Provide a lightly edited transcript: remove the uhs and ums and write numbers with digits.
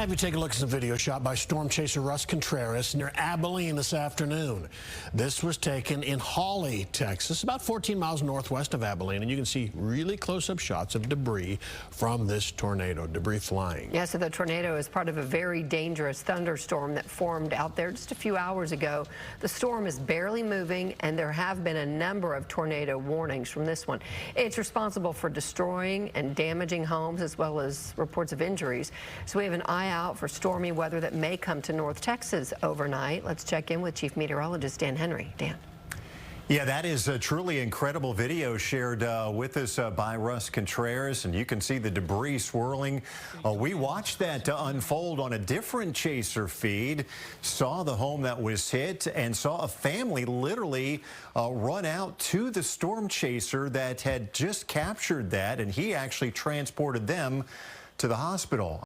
have you take a look at some video shot by storm chaser Russ Contreras near Abilene this afternoon. This was taken in Hawley, Texas, about 14 miles northwest of Abilene, and you can see really close-up shots of debris from this tornado, debris flying. Yeah, so the tornado is part of a very dangerous thunderstorm that formed out there just a few hours ago. The storm is barely moving, and there have been a number of tornado warnings from this one. It's responsible for destroying and damaging homes as well as reports of injuries. So we have an eye out for stormy weather that may come to North Texas overnight. Let's check in with Chief Meteorologist Dan Henry. Dan. Yeah, that is a truly incredible video shared with us by Russ Contreras, and you can see the debris swirling. We watched that unfold on a different chaser feed, saw the home that was hit, and saw a family literally run out to the storm chaser that had just captured that, and he actually transported them to the hospital.